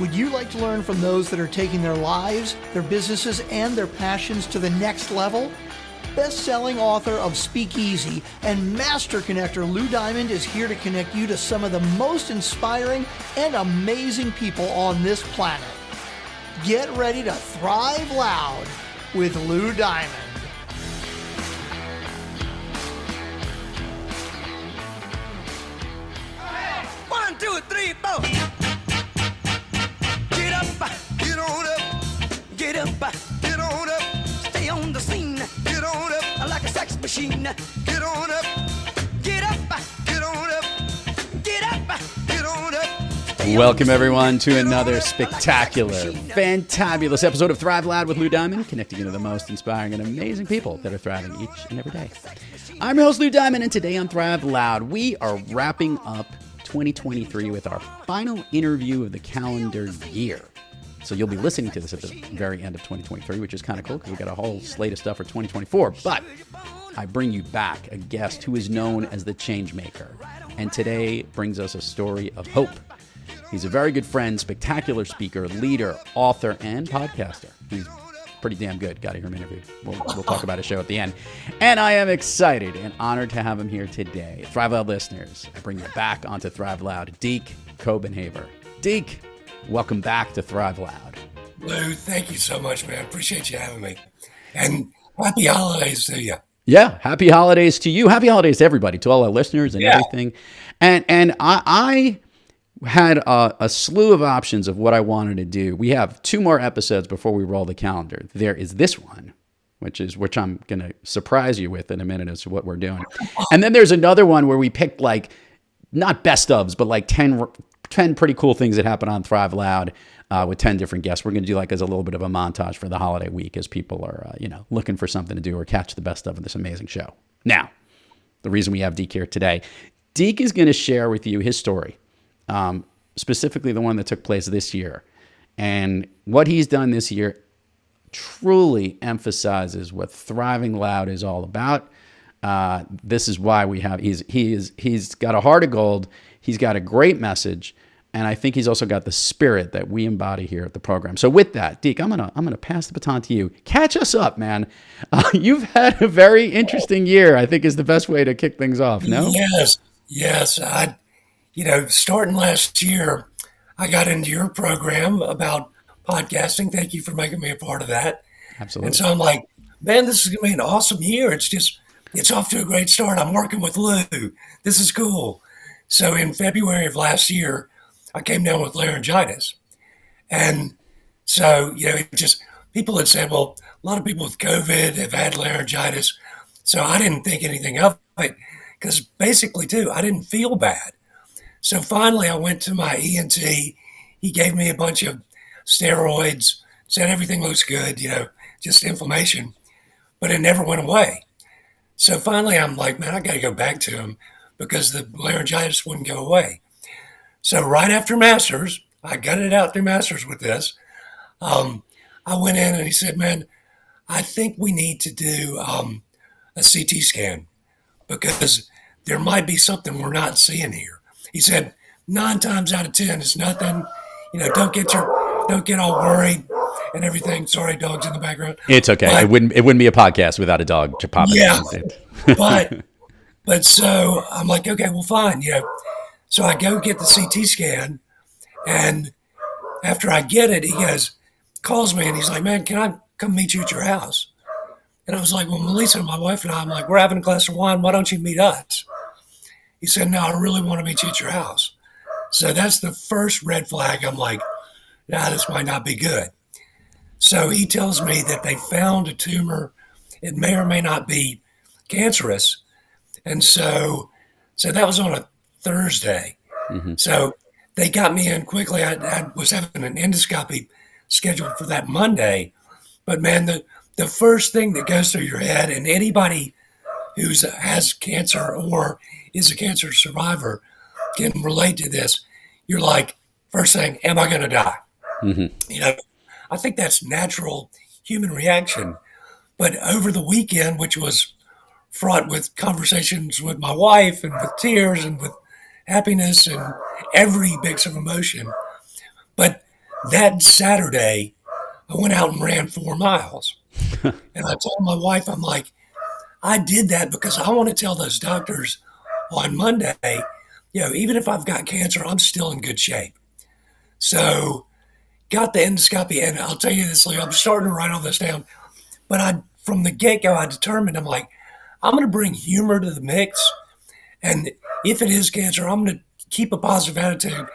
Would you like to learn from those that are taking their lives, their businesses, and their passions to the next level? Best-selling author of Speakeasy and master connector Lou Diamond is here to connect you to some of the most inspiring and amazing people on this planet. Get ready to thrive loud with Lou Diamond. One, two, three, four. Get up, get on up, get up, get on up. Stay on the scene, get on up like a sex machine. Get on up, get up, get on up, get up, get on up. Welcome, everyone, to another spectacular, fantabulous episode of Thrive Loud with Lou Diamond, connecting you to the most inspiring and amazing people that are thriving each and every day. I'm your host, Lou Diamond, and today on Thrive Loud, we are wrapping up 2023 with our final interview of the calendar year. So you'll be listening to this at the very end of 2023, which is kind of cool because we got a whole slate of stuff for 2024. But I bring you back a guest who is known as the change maker, and today brings us a story of hope. He's a very good friend, spectacular speaker, leader, author, and podcaster. He's pretty damn good. Got to hear him interview. We'll talk about his show at the end. And I am excited and honored to have him here today. Thrive Loud listeners, I bring you back onto Thrive Loud, Deke Copenhaver. Deke, welcome back to Thrive Loud. Lou, thank you so much, man. Appreciate you having me. And happy holidays to you. Yeah, happy holidays to you. Happy holidays to everybody, to all our listeners and everything. And I had a slew of options of what I wanted to do. We have 2 more episodes before we roll the calendar. There is this one, which I'm going to surprise you with in a minute as to what we're doing. And then there's another one where we picked like, not best ofs, but like 10 pretty cool things that happen on Thrive Loud with 10 different guests. We're going to do like as a little bit of a montage for the holiday week as people are, looking for something to do or catch the best of this amazing show. Now, the reason we have Deke here today, Deke is going to share with you his story. Specifically the one that took place this year. And what he's done this year truly emphasizes what Thriving Loud is all about. This is why we have, he's got a heart of gold. He's got a great message. And I think he's also got the spirit that we embody here at the program. So with that, Deke, I'm gonna pass the baton to you. Catch us up, man. You've had a very interesting year, I think is the best way to kick things off, no? Yes. Starting last year, I got into your program about podcasting. Thank you for making me a part of that. Absolutely. And so I'm like, man, this is going to be an awesome year. It's off to a great start. I'm working with Lou. This is cool. So in February of last year, I came down with laryngitis. And so, people had said, well, a lot of people with COVID have had laryngitis. So I didn't think anything of it because basically, too, I didn't feel bad. So finally, I went to my ENT. He gave me a bunch of steroids, said everything looks good, just inflammation, but it never went away. So finally, I'm like, man, I got to go back to him because the laryngitis wouldn't go away. So right after Masters, I got it out through Masters with this. I went in and he said, man, I think we need to do a CT scan because there might be something we're not seeing here. He said, 9 times out of 10, it's nothing. Don't get all worried and everything. Sorry, dogs in the background. It's okay. But it wouldn't be a podcast without a dog popping. Yeah, but so I'm like, okay, well, fine. So I go get the CT scan, and after I get it, he calls me, and he's like, man, can I come meet you at your house? And I was like, well, Melissa, my wife and I, I'm like, we're having a glass of wine. Why don't you meet us? He said, no, I really want to meet you at your house. So that's the first red flag. I'm like, this might not be good. So he tells me that they found a tumor. It may or may not be cancerous. And so that was on a Thursday. Mm-hmm. So they got me in quickly. I was having an endoscopy scheduled for that Monday. But man, the first thing that goes through your head, and anybody who has cancer or is a cancer survivor can relate to this. You're like, first thing, am I going to die? Mm-hmm. I think that's natural human reaction. But over the weekend, which was fraught with conversations with my wife and with tears and with happiness and every mix of emotion. But that Saturday, I went out and ran 4 miles. And I told my wife, I'm like, I did that because I want to tell those doctors on Monday, even if I've got cancer, I'm still in good shape. So got the endoscopy, and I'll tell you this, Leo, I'm starting to write all this down. But from the get-go, I determined, I'm like, I'm going to bring humor to the mix. And if it is cancer, I'm going to keep a positive attitude.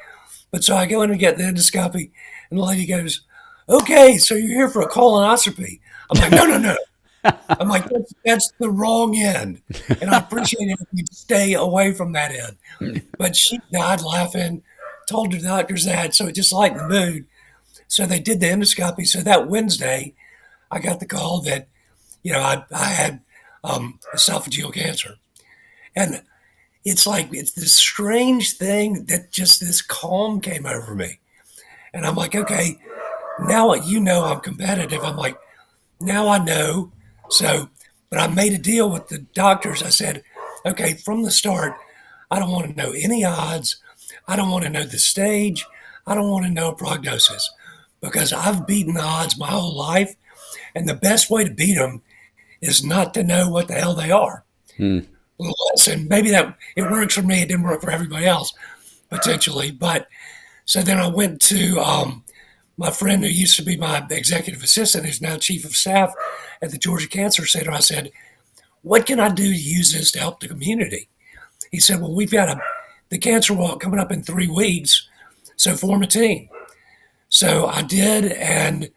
But so I go in and get the endoscopy, and the lady goes, okay, so you're here for a colonoscopy. I'm like, no. I'm like, that's the wrong end. And I appreciate it if you stay away from that end. But she died laughing, told the doctors that, so it just lightened the mood. So they did the endoscopy. So that Wednesday, I got the call that, I had esophageal cancer. And it's this strange thing that just this calm came over me. And I'm like, okay, now I'm competitive. I'm like, now I know. So, but I made a deal with the doctors. I said, okay, from the start, I don't want to know any odds. I don't want to know the stage. I don't want to know a prognosis because I've beaten the odds my whole life. And the best way to beat them is not to know what the hell they are. And maybe that it works for me. It didn't work for everybody else, potentially. But so then I went to my friend who used to be my executive assistant, who's now chief of staff at the Georgia Cancer Center. I said, what can I do to use this to help the community? He said, well, we've got the cancer walk coming up in 3 weeks, so form a team. So I did and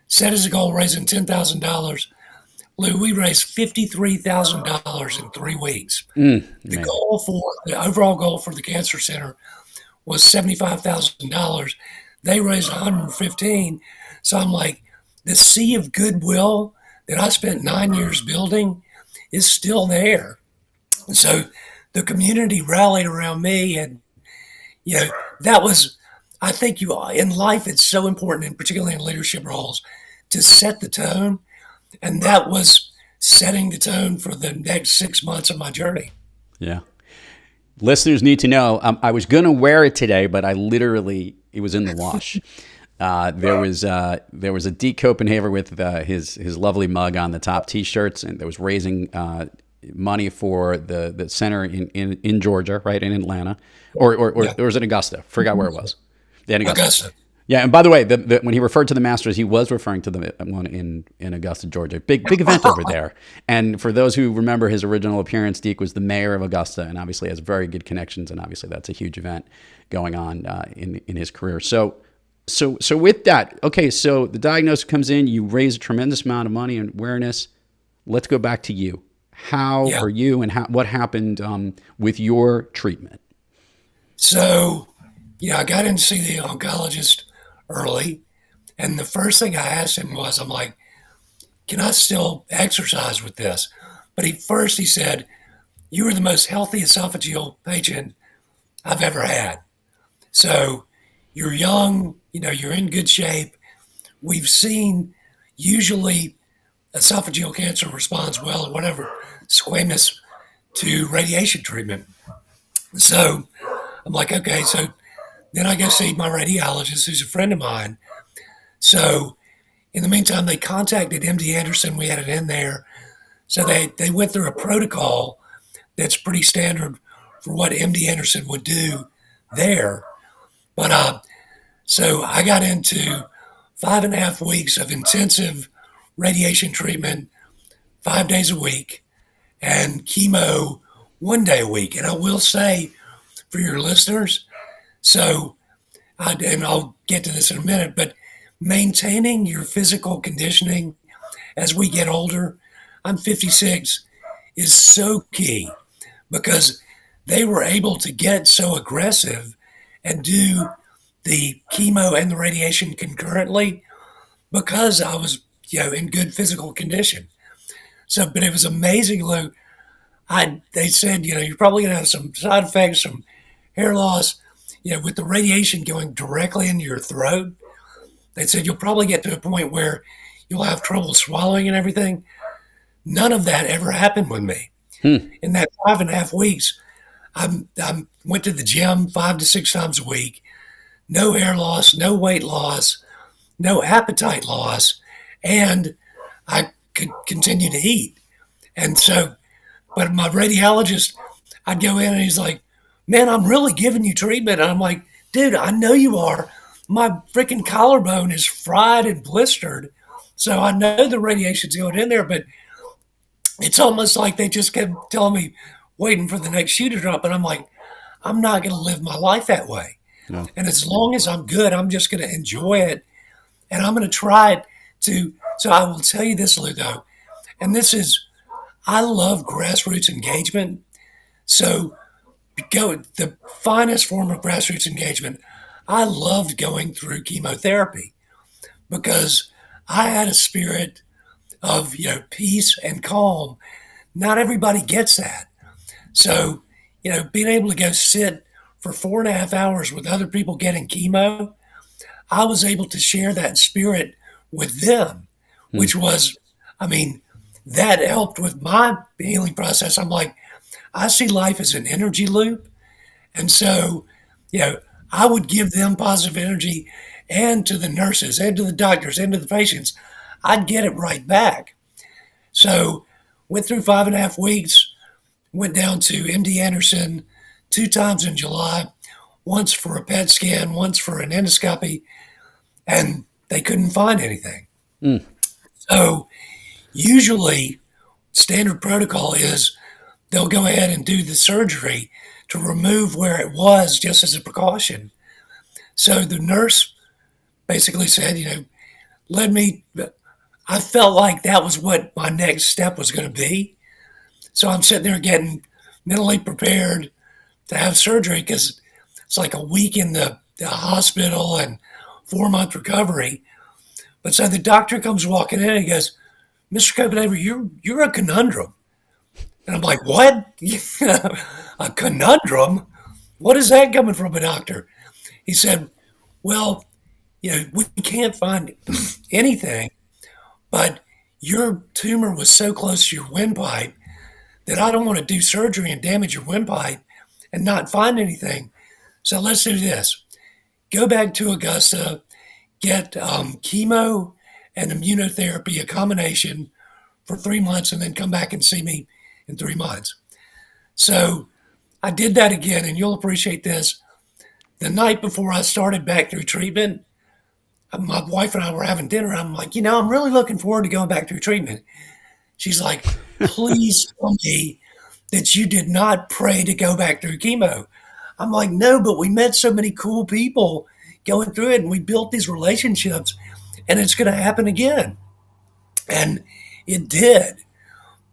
set as a goal raising $10,000. Lou, we raised $53,000 in 3 weeks. The overall goal for the cancer center was $75,000. They raised $115,000. So I'm like, the sea of goodwill that I spent 9 years building is still there. And so the community rallied around me, and that was, I think in life it's so important, and particularly in leadership roles, to set the tone. And that was setting the tone for the next 6 months of my journey. Yeah. Listeners need to know, I was going to wear it today, but it was in the wash. There was a Deke Copenhaver with his lovely mug on the top T-shirts, and there was raising money for the center in Georgia, right, in Atlanta, or was it Augusta? Forgot where it was. Yeah, Augusta. Yeah, and by the way, when he referred to the Masters, he was referring to the one in Augusta, Georgia. Big event over there. And for those who remember his original appearance, Deke was the mayor of Augusta, and obviously has very good connections. And obviously, that's a huge event going on in his career. So with that, okay, so the diagnosis comes in. You raise a tremendous amount of money and awareness. Let's go back to you. How are you, and what happened with your treatment? So, I got in to see the oncologist early, and the first thing I asked him was, I'm like, can I still exercise with this? But he said, you are the most healthy esophageal patient I've ever had. So you're young, you're in good shape. We've seen usually esophageal cancer responds well or whatever, squamous, to radiation treatment. So I'm like, okay, so then I go see my radiologist, who's a friend of mine. So in the meantime, they contacted MD Anderson. We had it in there. So they went through a protocol that's pretty standard for what MD Anderson would do there. But so I got into 5.5 weeks of intensive radiation treatment, 5 days a week, and chemo 1 day a week. And I will say for your listeners, and I'll get to this in a minute, but maintaining your physical conditioning as we get older, I'm 56, is so key because they were able to get so aggressive and do the chemo and the radiation concurrently because I was, in good physical condition. So, but it was amazing, Lou. They said, you're probably going to have some side effects, some hair loss, with the radiation going directly into your throat. They said you'll probably get to a point where you'll have trouble swallowing and everything. None of that ever happened with me. In that 5.5 weeks, I went to the gym 5 to 6 times a week, no hair loss, no weight loss, no appetite loss, and I could continue to eat. And so, but my radiologist, I'd go in and he's like, man, I'm really giving you treatment. And I'm like, dude, I know you are. My freaking collarbone is fried and blistered. So I know the radiation's going in there, but it's almost like they just kept telling me, waiting for the next shoe to drop. And I'm like, I'm not going to live my life that way. No. And as long as I'm good, I'm just going to enjoy it. And I'm going to try it to. So I will tell you this, Lou, though, and this is, I love grassroots engagement. So the finest form of grassroots engagement. I loved going through chemotherapy because I had a spirit of peace and calm. Not everybody gets that. So being able to go sit for 4.5 hours with other people getting chemo, I was able to share that spirit with them, which was, I mean, that helped with my healing process. I'm like, I see life as an energy loop. And so, I would give them positive energy, and to the nurses and to the doctors and to the patients, I'd get it right back. So went through 5.5 weeks, went down to MD Anderson 2 times in July, once for a PET scan, once for an endoscopy, and they couldn't find anything. So usually standard protocol is they'll go ahead and do the surgery to remove where it was just as a precaution. So the nurse basically said, I felt like that was what my next step was going to be. So I'm sitting there getting mentally prepared to have surgery because it's like a week in the hospital and 4-month recovery. But so the doctor comes walking in and he goes, Mr. Copenhaver, you're a conundrum. And I'm like, what? A conundrum? What is that coming from a doctor? He said, well, we can't find anything, but your tumor was so close to your windpipe that I don't want to do surgery and damage your windpipe and not find anything. So let's do this. Go back to Augusta, get chemo and immunotherapy, a combination, for 3 months, and then come back and see me in 3 months. So I did that again, and you'll appreciate this. The night before I started back through treatment, my wife and I were having dinner. I'm like, I'm really looking forward to going back through treatment. She's like, please tell me that you did not pray to go back through chemo. I'm like, no, but we met so many cool people going through it, and we built these relationships, and it's going to happen again. And it did.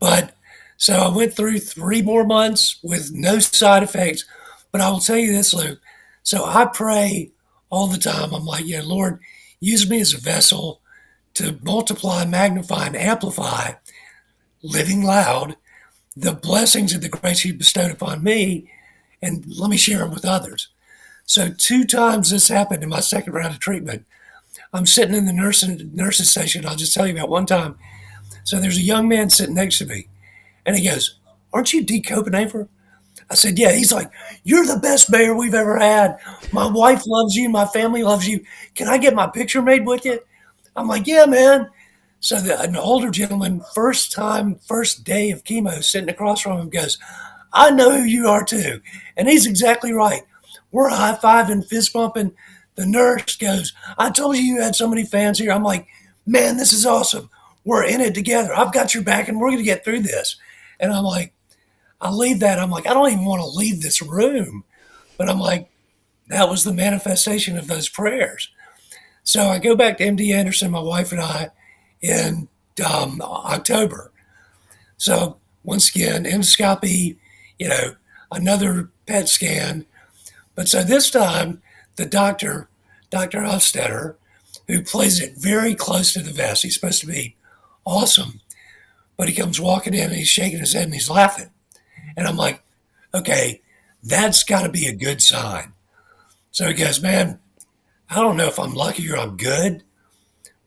But so I went through 3 more months with no side effects. But I will tell you this, Lou. So I pray all the time. I'm like, Lord, use me as a vessel to multiply, magnify, and amplify, living loud, the blessings and the grace you bestowed upon me, and let me share them with others. So 2 times this happened in my second round of treatment. I'm sitting in the nurses station. I'll just tell you about one time. So there's a young man sitting next to me, and he goes, aren't you Deke Copenhaver? I said, yeah. He's like, you're the best mayor we've ever had. My wife loves you. My family loves you. Can I get my picture made with you? I'm like, yeah, man. So an older gentleman, first day of chemo, sitting across from him goes, I know who you are too. And he's exactly right. We're high-fiving, fist bumping. The nurse goes, I told you had so many fans here. I'm like, man, this is awesome. We're in it together. I've got your back and we're going to get through this. And I'm like, I leave that. I'm like, I don't even want to leave this room. But I'm like, that was the manifestation of those prayers. So I go back to MD Anderson, my wife and I, in October. So once again, endoscopy, another PET scan. But so this time, the Dr. Hofstetter, who plays it very close to the vest, he's supposed to be awesome, but he comes walking in and he's shaking his head and he's laughing. And I'm like, okay, that's got to be a good sign. So he goes, man, I don't know if I'm lucky or I'm good,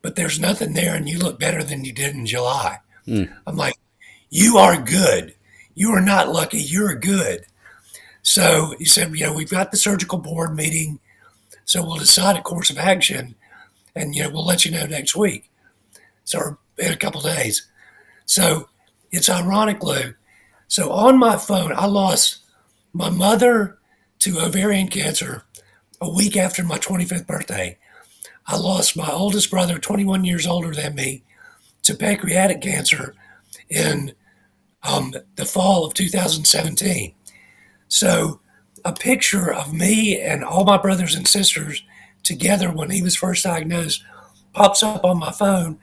but there's nothing there and you look better than you did in July. I'm like, you are good. You are not lucky. You're good. So he said, we've got the surgical board meeting So we'll decide a course of action, and we'll let you know next week. So in a couple of days. So it's ironic, Lou. So on my phone, I lost my mother to ovarian cancer a week after my 25th birthday. I lost my oldest brother, 21 years older than me, to pancreatic cancer in the fall of 2017. So a picture of me and all my brothers and sisters together when he was first diagnosed pops up on my phone.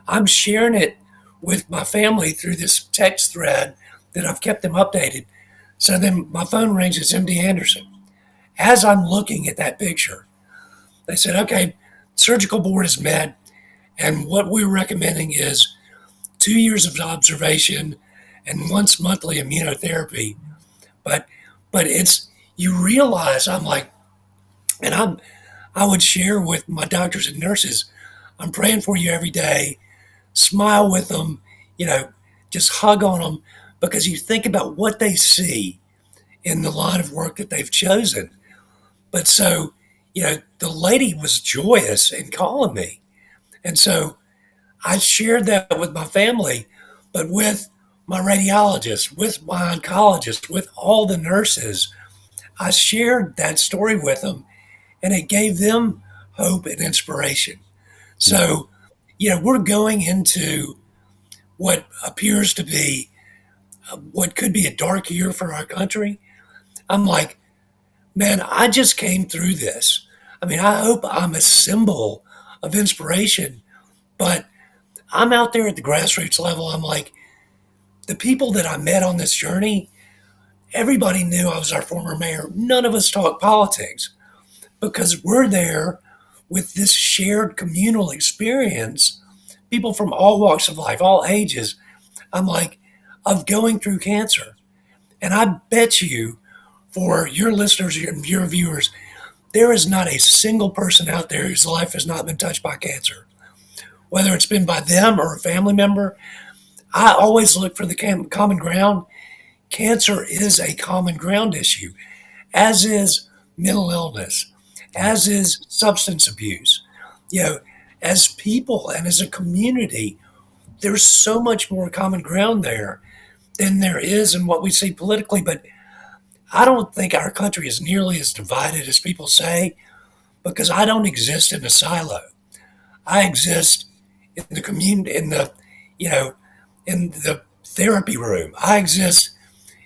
I'm sharing it with my family through this text thread that I've kept them updated. So then my phone rings, it's MD Anderson. As I'm looking at that picture, they said, okay, surgical board is met, and what we're recommending is 2 years of observation and once monthly immunotherapy. But it's, you realize, I'm like, and I would share with my doctors and nurses, I'm praying for you every day, smile with them, just hug on them, because you think about what they see in the line of work that they've chosen. But so, the lady was joyous in calling me. And so I shared that with my family, but with my radiologist, with my oncologist, with all the nurses, I shared that story with them, and it gave them hope and inspiration. So, we're going into what appears to be what could be a dark year for our country. I'm like, man, I just came through this. I mean, I hope I'm a symbol of inspiration, but I'm out there at the grassroots level. I'm like, the people that I met on this journey, everybody knew I was our former mayor. None of us talk politics because we're there with this shared communal experience, people from all walks of life, all ages. I'm like, of going through cancer. And I bet you, for your listeners and your viewers, there is not a single person out there whose life has not been touched by cancer. Whether it's been by them or a family member, I always look for the common ground. Cancer is a common ground issue, as is mental illness, as is substance abuse. As people and as a community, there's so much more common ground there than there is in what we see politically. But I don't think our country is nearly as divided as people say, because I don't exist in a silo. I exist in the community, in the therapy room. I exist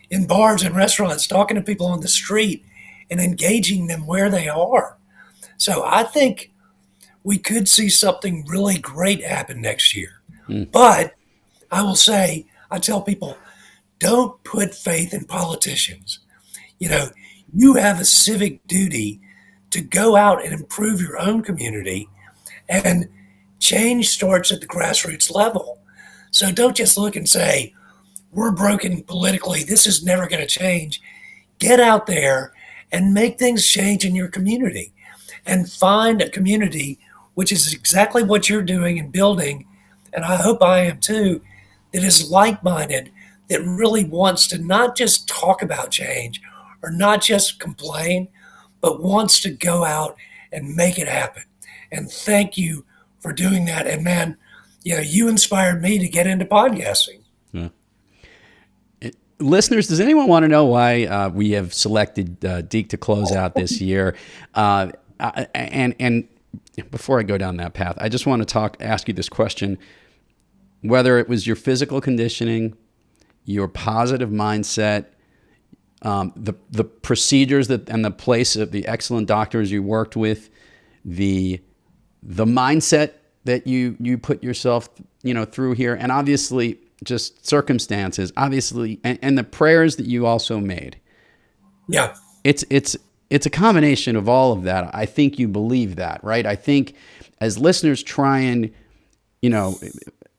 in bars and restaurants, talking to people on the street and engaging them where they are. So I think we could see something really great happen next year. But I will say, I tell people, don't put faith in politicians. You have a civic duty to go out and improve your own community, and change starts at the grassroots level. So don't just look and say, we're broken politically, this is never going to change. Get out there and make things change in your community, and find a community, which is exactly what you're doing and building, and I hope I am too, that is like-minded, that really wants to not just talk about change or not just complain, but wants to go out and make it happen. And thank you for doing that. And man, you inspired me to get into podcasting. Yeah. Listeners, does anyone want to know why we have selected Deke to close out this year? And before I go down that path, I just want to ask you this question: whether it was your physical conditioning, your positive mindset, the procedures and the place of the excellent doctors you worked with, the mindset that you put yourself through here, and obviously just circumstances, obviously, and the prayers that you also made. Yeah, it's a combination of all of that. I think you believe that, right? I think as listeners try and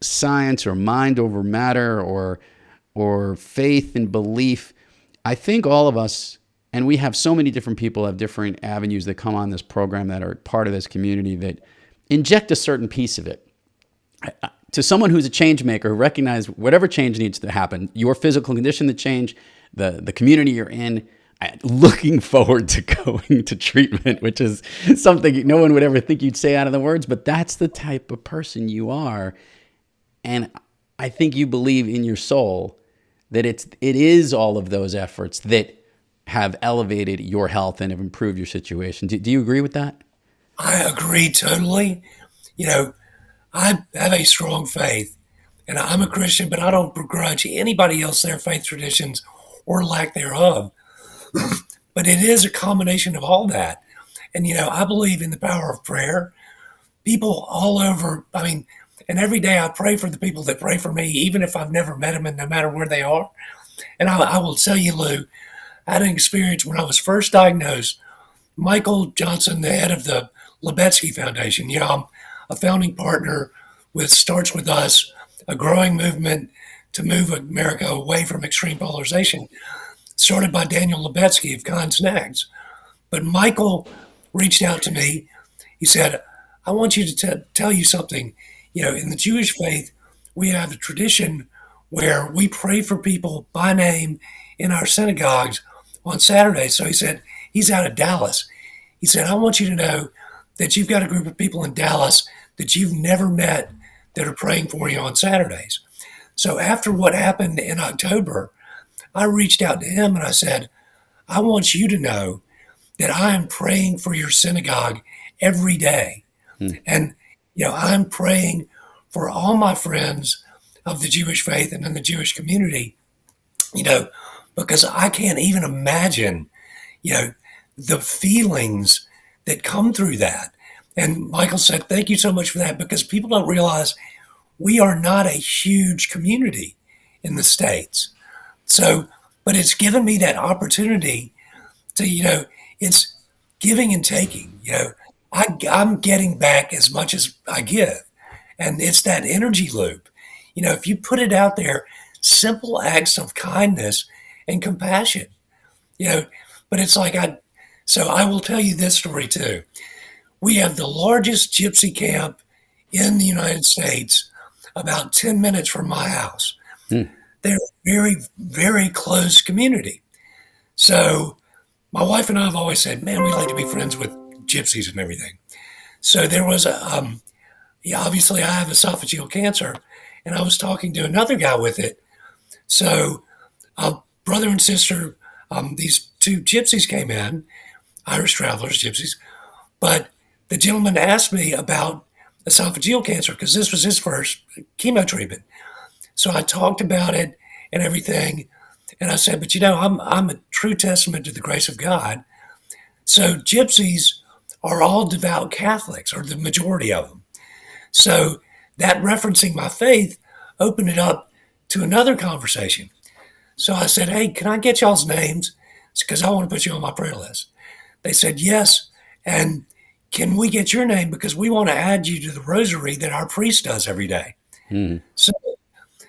science or mind over matter or faith and belief, I think all of us, and we have so many different people have different avenues that come on this program that are part of this community that inject a certain piece of it. To someone who's a change maker, recognize whatever change needs to happen, your physical condition, the change, the community you're in, looking forward to going to treatment, which is something no one would ever think you'd say out of the words, but that's the type of person you are. And I think you believe in your soul that it is all of those efforts that have elevated your health and have improved your situation. Do you agree with that? I agree totally. I have a strong faith, and I'm a Christian, but I don't begrudge anybody else their faith traditions or lack thereof. But it is a combination of all that. And, I believe in the power of prayer. People all over, and every day I pray for the people that pray for me, even if I've never met them and no matter where they are. And I will tell you, Lou, I had an experience when I was first diagnosed. Michael Johnson, the head of the Lebetsky Foundation, I'm a founding partner with Starts With Us, a growing movement to move America away from extreme polarization, started by Daniel Lebetsky of Kind's Nags. But Michael reached out to me. He said, I want you to tell you something. In the Jewish faith, we have a tradition where we pray for people by name in our synagogues on Saturdays. So he said, he's out of Dallas. He said, I want you to know that you've got a group of people in Dallas that you've never met that are praying for you on Saturdays. So after what happened in October, I reached out to him and I said, I want you to know that I am praying for your synagogue every day. And, I'm praying for all my friends of the Jewish faith and in the Jewish community, because I can't even imagine, the feelings that come through that. And Michael said, thank you so much for that, because people don't realize we are not a huge community in the States. So, but it's given me that opportunity to, it's giving and taking, I'm getting back as much as I give. And it's that energy loop. If you put it out there, simple acts of kindness and compassion, but it's like so I will tell you this story too. We have the largest gypsy camp in the United States, about 10 minutes from my house. They're a very, very close community. So my wife and I have always said, man, we like to be friends with gypsies and everything. So there was obviously I have esophageal cancer, and I was talking to another guy with it. So brother and sister, these two gypsies came in, Irish travelers, gypsies, but the gentleman asked me about esophageal cancer because this was his first chemo treatment. So I talked about it and everything, and I said, but I'm a true testament to the grace of God. So gypsies are all devout Catholics, or the majority of them. So that referencing my faith opened it up to another conversation. So I said, hey, can I get y'all's names? Because I want to put you on my prayer list. They said, yes. And can we get your name? Because we want to add you to the rosary that our priest does every day.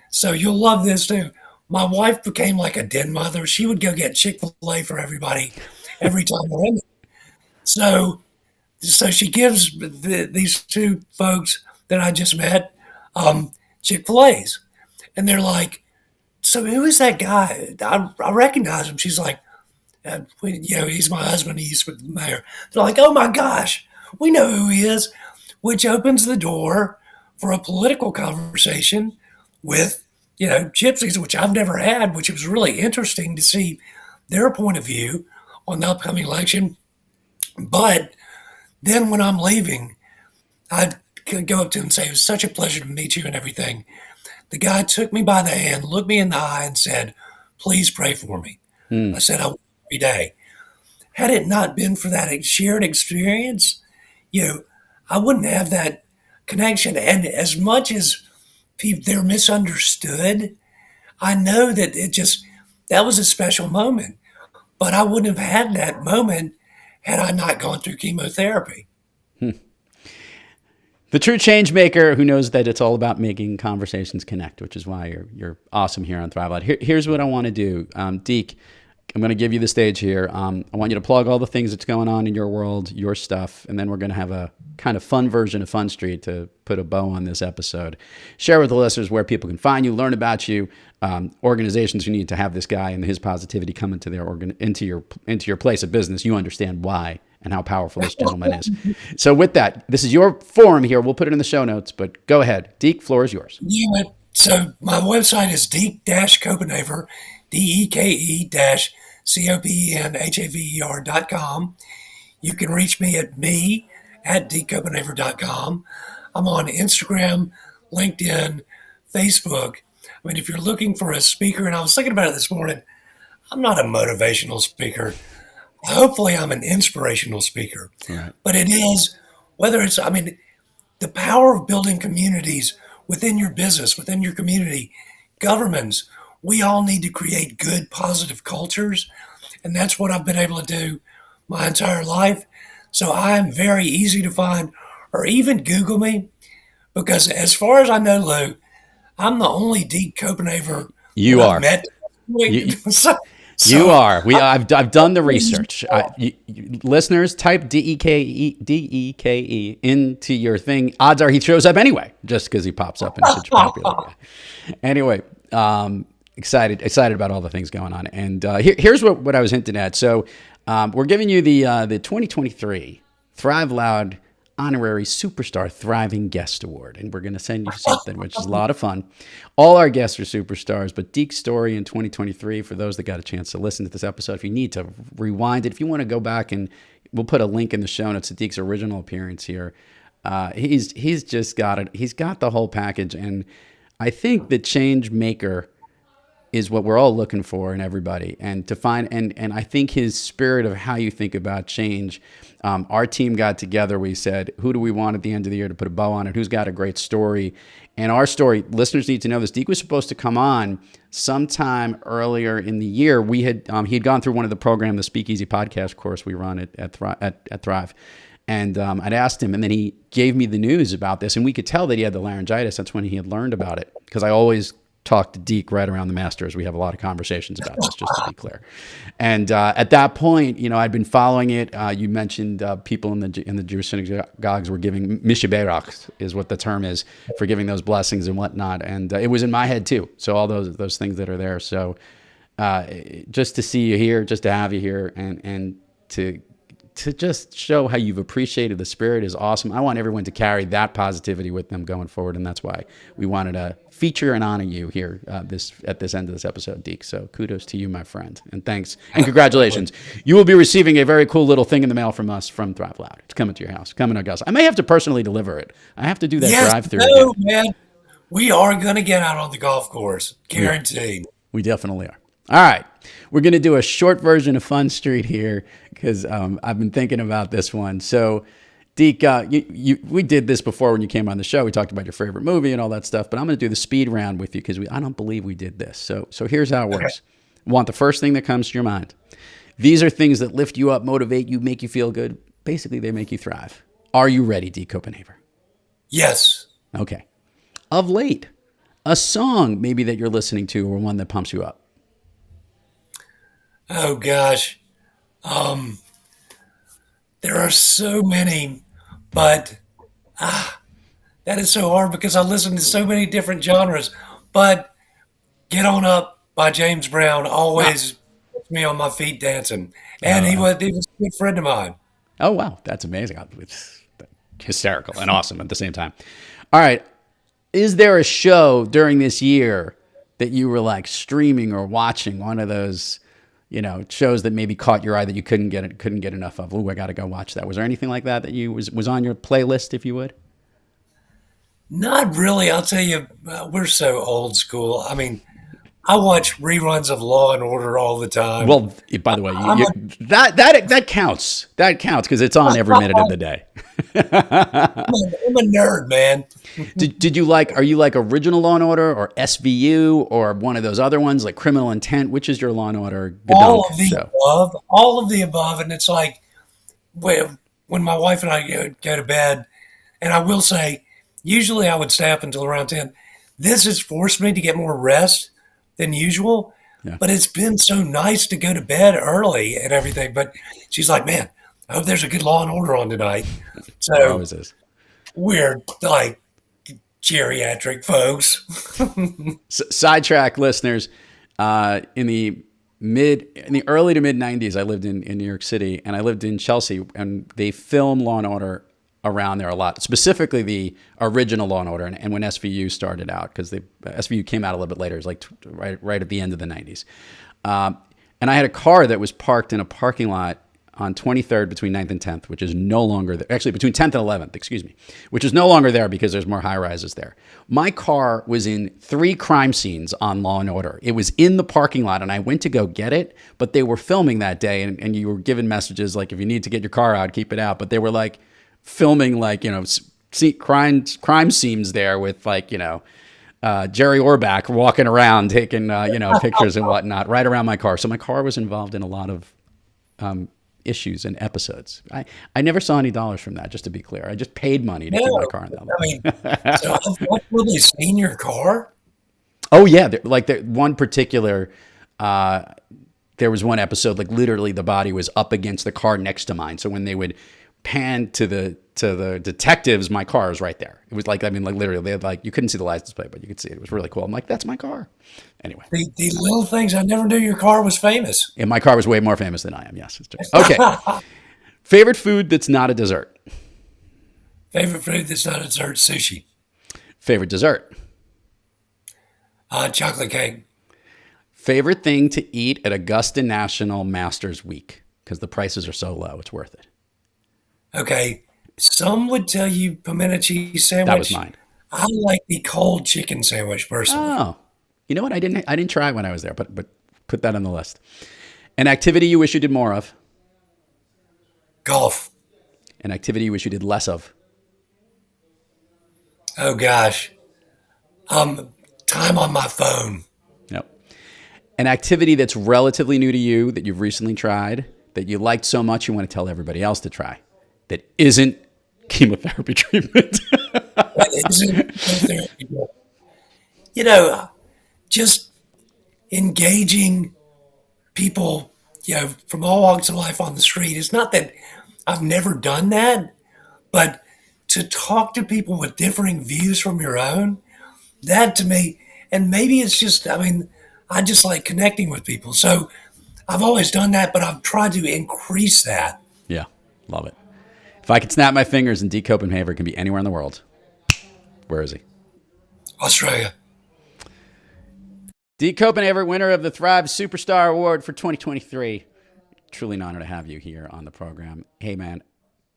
So you'll love this too. My wife became like a den mother. She would go get Chick-fil-A for everybody every time we're in there. So she gives these two folks that I just met Chick-fil-A's. And they're like, so who is that guy? I recognize him. She's like, he's my husband. He's with the mayor. They're like, oh my gosh, we know who he is, which opens the door for a political conversation with, gypsies, which I've never had, which was really interesting to see their point of view on the upcoming election. But then when I'm leaving, I'd go up to him and say, it was such a pleasure to meet you and everything. The guy took me by the hand, looked me in the eye and said, please pray for me. I said, I will every day. Had it not been for that shared experience, I wouldn't have that connection. And as much as they're misunderstood, I know that that was a special moment. But I wouldn't have had that moment had I not gone through chemotherapy. The true change maker who knows that it's all about making conversations connect, which is why you're awesome here on Thrive Out. Here's what I want to do. Deke, I'm going to give you the stage here. I want you to plug all the things that's going on in your world, your stuff, and then we're going to have a kind of fun version of Fun Street to put a bow on this episode. Share with the listeners where people can find you, learn about you, organizations who need to have this guy and his positivity come into their into your place of business. You understand why and how powerful this gentleman is. So with that, this is your forum here. We'll put it in the show notes, but go ahead. Deke, floor is yours. Yeah, so my website is Deke-Copenhaver, DEKE-COPENHAVER.com. You can reach me at DekeCopenhaver.com. I'm on Instagram, LinkedIn, Facebook. I mean, if you're looking for a speaker, and I was thinking about it this morning, I'm not a motivational speaker. Hopefully I'm an inspirational speaker. Right. But it is, whether it's, I mean, the power of building communities within your business, within your community, governments, we all need to create good, positive cultures. And that's what I've been able to do my entire life. So I'm very easy to find, or even Google me, because as far as I know, Lou, I'm the only Deke Copenhaver You are. I've met. You are. I've done the research. Listeners, type DEKE into your thing. Odds are he shows up anyway, just because he pops up and he's such a popular guy. Anyway, excited about all the things going on. And here's what I was hinting at. So we're giving you the 2023 Thrive Loud Honorary Superstar Thriving Guest Award. And we're going to send you something, which is a lot of fun. All our guests are superstars, but Deke's story in 2023, for those that got a chance to listen to this episode, if you need to rewind it, if you want to go back, and we'll put a link in the show notes to Deke's original appearance here. He's just got it. He's got the whole package. And I think the change maker is what we're all looking for in everybody, and to find, and I think his spirit of how you think about change. Our team got together. We said, who do we want at the end of the year to put a bow on it? Who's got a great story? And our story, listeners need to know this. Deke was supposed to come on sometime earlier in the year. He had gone through one of the program, the Speakeasy podcast course we run at Thrive. And I'd asked him, and then he gave me the news about this, and we could tell that he had the laryngitis. That's when he had learned about it, because I always talk to Deke right around the Masters. We have a lot of conversations about this, just to be clear. And at that point, I'd been following it. You mentioned people in the Jewish synagogues were giving mishaberach, is what the term is, for giving those blessings and whatnot. And it was in my head too. So all those things that are there. So just to see you here, just to have you here, and to just show how you've appreciated the spirit is awesome. I want everyone to carry that positivity with them going forward, and that's why we wanted to feature and honor you here at this end of this episode, Deke. So kudos to you, my friend, and thanks and congratulations. You will be receiving a very cool little thing in the mail from us from Thrive Loud. It's coming to your house, coming to Augusta. I may have to personally deliver it. I have to do that drive-through again. Man, we are going to get out on the golf course, guaranteed. We definitely are. All right. We're going to do a short version of Fun Street here, because I've been thinking about this one. So, Deke, we did this before when you came on the show. We talked about your favorite movie and all that stuff, but I'm going to do the speed round with you, because I don't believe we did this. So here's how it works. I want the first thing that comes to your mind. These are things that lift you up, motivate you, make you feel good. Basically, they make you thrive. Are you ready, Deke Copenhaver? Yes. Okay. Of late, a song maybe that you're listening to, or one that pumps you up. Oh gosh. There are so many, but that is so hard, because I listen to so many different genres. But Get On Up by James Brown always puts me on my feet dancing. And he was a good friend of mine. Oh, wow. That's amazing. It's hysterical and awesome at the same time. All right. Is there a show during this year that you were like streaming or watching, one of those shows that maybe caught your eye that you couldn't get enough of? Ooh, I got to go watch that. Was there anything like that you was on your playlist, if you would? Not really. I'll tell you, we're so old school. I mean, I watch reruns of Law and Order all the time. Well, by the way, that counts. That counts, because it's on every minute of the day. I'm a nerd, man. Did you are you like original Law and Order, or SVU, or one of those other ones like Criminal Intent? Which is your Law and Order? All of the above. All of the above. And it's like when my wife and I go to bed, and I will say, usually I would stay up until around 10. This has forced me to get more rest than usual, but it's been so nice to go to bed early and everything. But she's like, man, I hope there's a good Law and Order on tonight. There So always is. we're like geriatric folks. Sidetrack listeners, in the early to mid 90s, I lived in New York City, and I lived in Chelsea, and they film Law and Order around there a lot, specifically the original Law and Order, and when SVU started out, because SVU came out a little bit later. It was like right at the end of the 90s. And I had a car that was parked in a parking lot on 23rd between 9th and 10th, which is no longer there. Actually, between 10th and 11th, excuse me, which is no longer there because there's more high rises there. My car was in 3 crime scenes on Law and Order. It was in the parking lot, and I went to go get it, but they were filming that day, and you were given messages like, if you need to get your car out, keep it out. But they were like filming like, crime scenes there with like, Jerry Orbach walking around taking, pictures and whatnot right around my car. So my car was involved in a lot of issues and episodes. I never saw any dollars from that, just to be clear. I just paid money to keep my car in that. I mean, so I've really seen your car. Oh yeah, one particular. There was one episode, like literally the body was up against the car next to mine. So when they would pan to the detectives, my car was right there. It was like, literally, they had you couldn't see the license plate, but you could see it. It was really cool. I'm like, that's my car. Anyway. The little things, I never knew your car was famous. And my car was way more famous than I am. Yes, it's true. Okay. Favorite food that's not a dessert? Favorite food that's not a dessert, sushi. Favorite dessert? Chocolate cake. Favorite thing to eat at Augusta National Masters Week? Because the prices are so low, it's worth it. Okay. Some would tell you pimento cheese sandwich. That was mine. I like the cold chicken sandwich personally. Oh, you know what? I didn't try when I was there, but put that on the list. An activity you wish you did more of? Golf. An activity you wish you did less of? Oh gosh. Time on my phone. Yep. An activity that's relatively new to you that you've recently tried that you liked so much you want to tell everybody else to try that isn't chemotherapy treatment. That isn't chemotherapy. Just engaging people, from all walks of life on the street. It's not that I've never done that, but to talk to people with differing views from your own, that to me, and maybe it's just, I just like connecting with people. So I've always done that, but I've tried to increase that. Yeah, love it. If I could snap my fingers and Deke Copenhaver can be anywhere in the world, where is he? Australia. Deke Copenhaver, winner of the Thrive Superstar Award for 2023. Truly an honor to have you here on the program. Hey, man,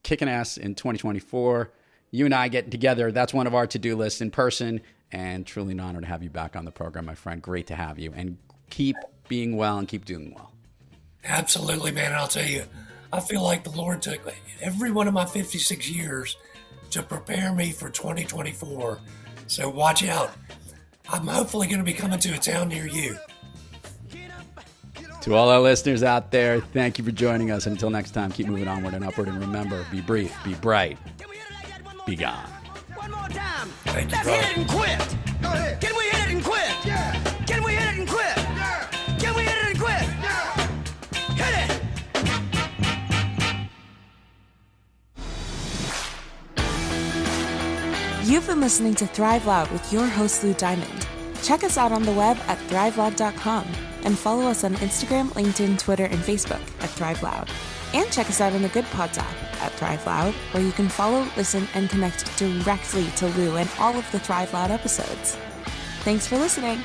kicking ass in 2024. You and I getting together, that's one of our to-do lists in person, and truly an honor to have you back on the program, my friend. Great to have you, and keep being well and keep doing well. Absolutely, man. And I'll tell you, I feel like the Lord took every one of my 56 years to prepare me for 2024. So watch out. I'm hopefully going to be coming to a town near you. To all our listeners out there, thank you for joining us. Until next time, keep moving onward and upward. And remember, be brief, be bright, be gone. One more time. Thank you, Let's brother. hit it and quit. Go ahead. Can we hit it and quit? Yeah. Can we hit it and quit? Yeah. Can we hit it and quit? Yeah. Hit it. You've been listening to Thrive Loud with your host, Lou Diamond. Check us out on the web at thriveloud.com and follow us on Instagram, LinkedIn, Twitter, and Facebook at Thrive Loud. And check us out on the Good Pods app at Thrive Loud, where you can follow, listen, and connect directly to Lou and all of the Thrive Loud episodes. Thanks for listening.